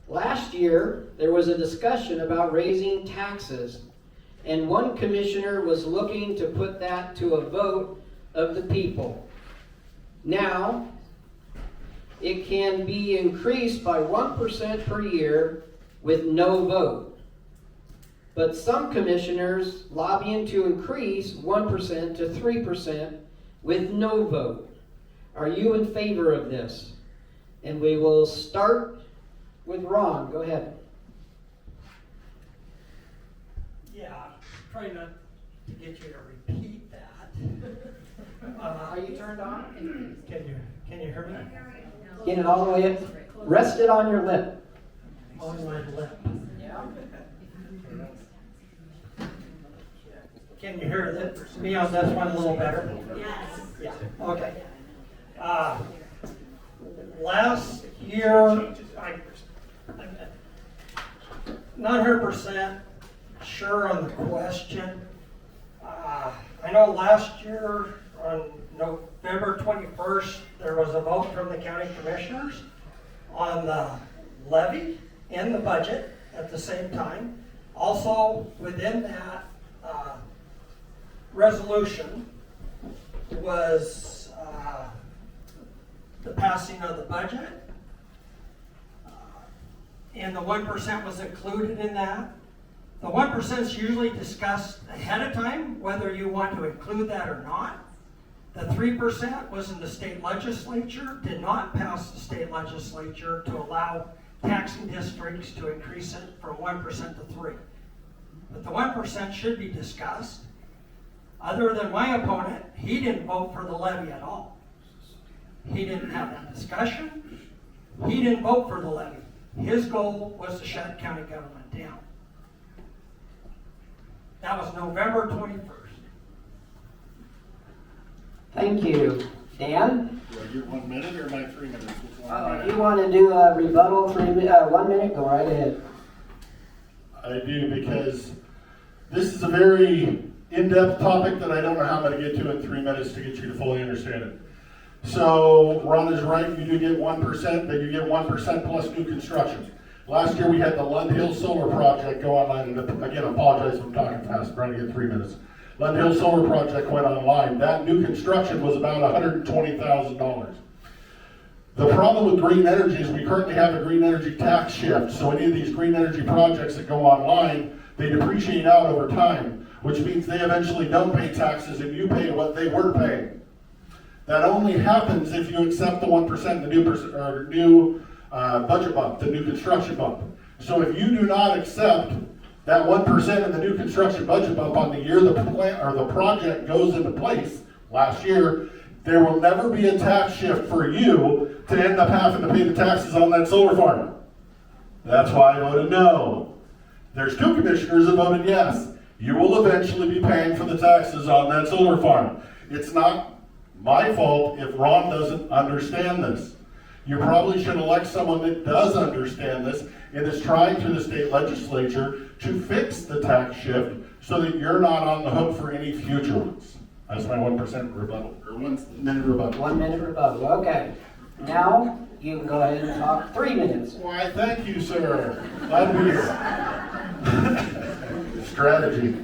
Last year, there was a discussion about raising taxes, and one commissioner was looking to put that to a vote of the people. Now, it can be increased by 1% per year with no vote. But some commissioners lobbying to increase 1% to 3% with no vote. Are you in favor of this? And we will start with Ron. Go ahead. Yeah, try not to get you to repeat that. Are you turned on? Can you hear me? Get it all the way up. Rest it on your lip. On my lip. Yeah. Can you hear me on this one a little better? Yes. Yeah, okay. Last year, not 100% sure on the question. I know last year on November 21st, there was a vote from the county commissioners on the levy and the budget at the same time. Also, within that resolution was the passing of the budget, and the 1% was included in that. The 1% is usually discussed ahead of time, whether you want to include that or not. The 3% was in the state legislature, did not pass the state legislature to allow taxing districts to increase it from 1% to 3%. But the 1% should be discussed. Other than my opponent, he didn't vote for the levy at all. He didn't have that discussion. He didn't vote for the levy. His goal was to shut county government down. That was November 21st. Thank you. Dan? Do I get 1 minute or am I 3 minutes? Which one? If you want to do a rebuttal, 1 minute, go right ahead. I do, because this is a very in-depth topic that I don't know how I'm going to get to in 3 minutes to get you to fully understand it. So Ron is right, you do get 1%, but you get 1% plus new construction. Last year we had the Lund Hill Solar Project go online, and again, I apologize if I'm talking fast, I'm trying to get 3 minutes. Lund Hill Solar Project went online. That new construction was about $120,000. The problem with green energy is we currently have a green energy tax shift, so any of these green energy projects that go online, they depreciate out over time, which means they eventually don't pay taxes and you pay what they were paying. That only happens if you accept the 1%, the new budget bump, the new construction bump. So if you do not accept that 1% of the new construction budget bump on the year the project goes into place, last year, there will never be a tax shift for you to end up having to pay the taxes on that solar farm. That's why I voted no. There's 2 commissioners that voted yes. You will eventually be paying for the taxes on that solar farm. It's not my fault if Ron doesn't understand this. You probably should elect someone that does understand this and is trying through the state legislature to fix the tax shift so that you're not on the hook for any future ones. That's my 1% rebuttal, or 1 minute rebuttal. 1 minute rebuttal, okay. Now, you can go ahead and talk 3 minutes. Why, thank you, sir. Glad to be here. Strategy.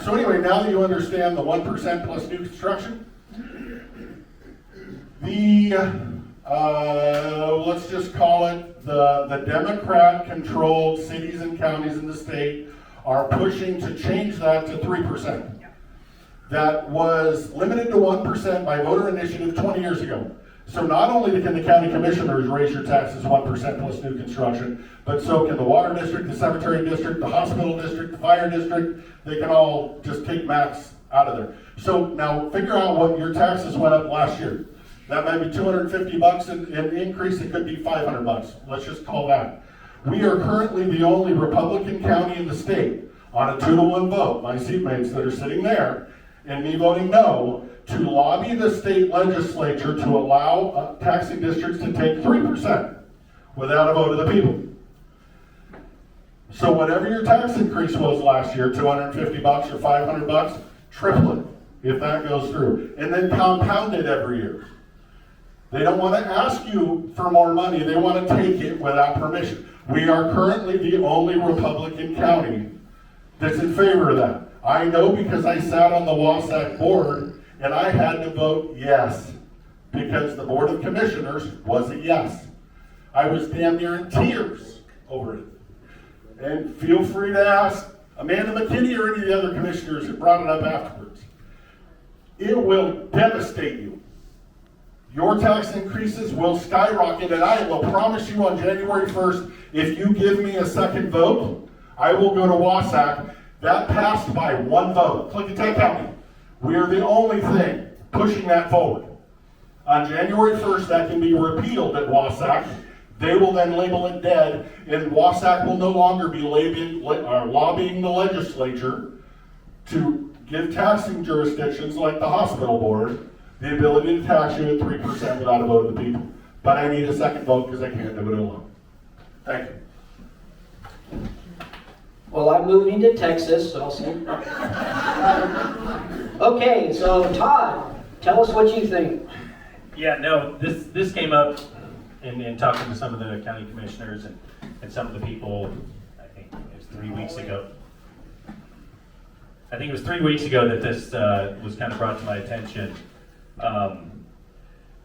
So anyway, now that you understand the 1% plus new construction, let's just call it the Democrat-controlled cities and counties in the state are pushing to change that to 3%. That was limited to 1% by voter initiative 20 years ago. So not only can the county commissioners raise your taxes 1% plus new construction, but so can the water district, the cemetery district, the hospital district, the fire district. They can all just take max out of there. So now figure out what your taxes went up last year. That might be $250 in increase. It could be $500. Let's just call that. We are currently the only Republican county in the state on a 2-to-1 vote. My seatmates that are sitting there and me voting no to lobby the state legislature to allow taxing districts to take 3% without a vote of the people. So whatever your tax increase was last year, $250 or $500, triple it if that goes through, and then compound it every year. They don't want to ask you for more money, they want to take it without permission. We are currently the only Republican county that's in favor of that. I know because I sat on the Wasatch board and I had to vote yes, because the Board of Commissioners was a yes. I was damn near in tears over it. And feel free to ask Amanda McKinney or any of the other commissioners that brought it up afterwards. It will devastate you. Your tax increases will skyrocket, and I will promise you on January 1st, if you give me a second vote, I will go to Wasatch. That passed by one vote. Clickitat County. We are the only thing pushing that forward. On January 1st, that can be repealed at Wasatch. They will then label it dead, and Wasatch will no longer be lobbying the legislature to give taxing jurisdictions like the hospital board the ability to tax you at 3% without a vote of the people. But I need a second vote because I can't do it alone. Thank you. Well, I'm moving to Texas, so I'll see. Okay, so Todd, tell us what you think. Yeah, no, this came up in talking to some of the county commissioners and some of the people, I think it was 3 weeks ago. I think it was 3 weeks ago that this was kind of brought to my attention.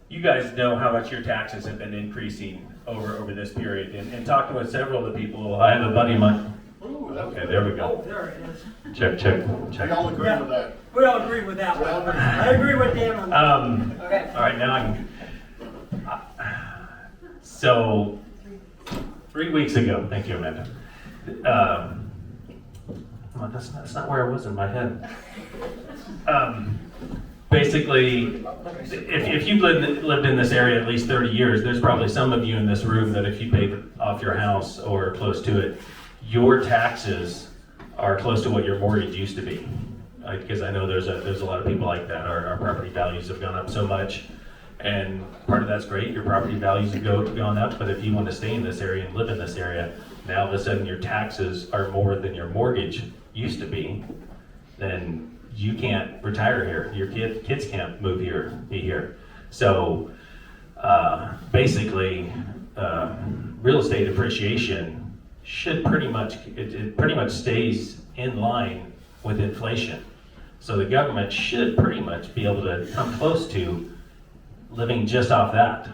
You guys know how much your taxes have been increasing over this period. And talking with several of the people, I have a buddy of mine. Okay, there we Oh, go. there it is. Check. We all agree with that. We all agree with that one. I agree with Dan on that. Okay. All right, now I can. So, 3 weeks ago, thank you, Amanda. Well, that's not where I was in my head. Basically, if you've lived in this area at least 30 years, there's probably some of you in this room that if you paid off your house or close to it, your taxes are close to what your mortgage used to be. Because I know there's a lot of people like that. Our property values have gone up so much, and part of that's great. Your property values have gone up, but if you want to stay in this area and live in this area, now all of a sudden your taxes are more than your mortgage used to be, then you can't retire here. Your kids can't move here, be here. So basically, real estate appreciation should pretty much, it pretty much stays in line with inflation. So the government should pretty much be able to come close to living just off that.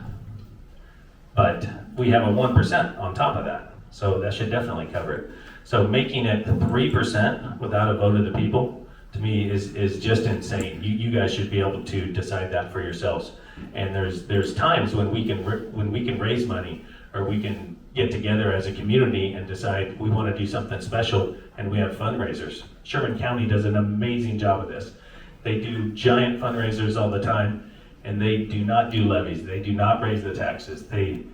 But we have a 1% on top of that. So that should definitely cover it. So making it 3% without a vote of the people, to me, is just insane. You guys should be able to decide that for yourselves. And there's times when we can raise money, or we can get together as a community and decide we want to do something special, and we have fundraisers. Sherman County does an amazing job of this. They do giant fundraisers all the time, and they do not do levies. They do not raise the taxes. They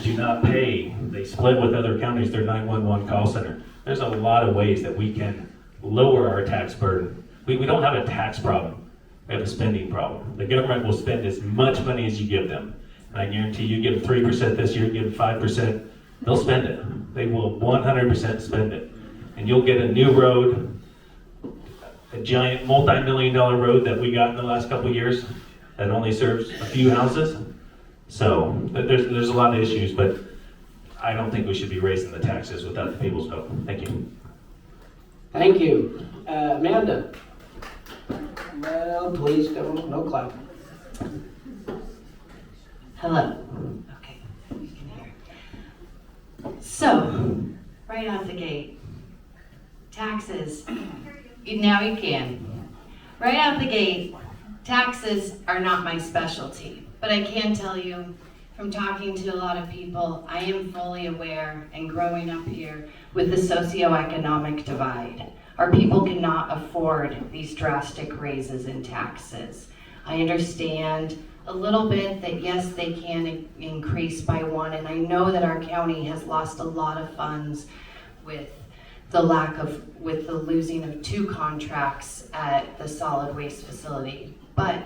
do not pay. They split with other counties their 911 call center. There's a lot of ways that we can lower our tax burden. We don't have a tax problem. We have a spending problem. The government will spend as much money as you give them. And I guarantee you give them 3% this year, give them 5%, they'll spend it. They will 100% spend it. And you'll get a new road, a giant multi-million-dollar road that we got in the last couple of years that only serves a few houses. So there's a lot of issues, but I don't think we should be raising the taxes without the people's vote. Thank you. Thank you. Amanda? Well, please, no clap. Hello. Okay, you can hear. So, right out the gate, taxes. Now you can. Right out the gate, taxes are not my specialty, but I can tell you from talking to a lot of people, I am fully aware, and growing up here with the socioeconomic divide, our people cannot afford these drastic raises in taxes. I understand a little bit that yes, they can increase by 1, and I know that our county has lost a lot of funds with the losing of 2 contracts at the solid waste facility. But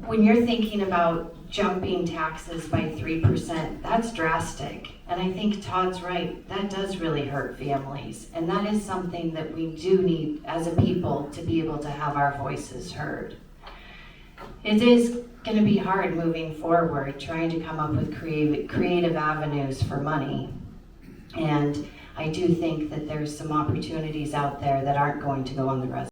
when you're thinking about jumping taxes by 3%, that's drastic. And I think Todd's right, that does really hurt families. And that is something that we do need as a people to be able to have our voices heard. it is gonna be hard moving forward, trying to come up with creative avenues for money. And I do think that there's some opportunities out there that aren't going to go on the resume.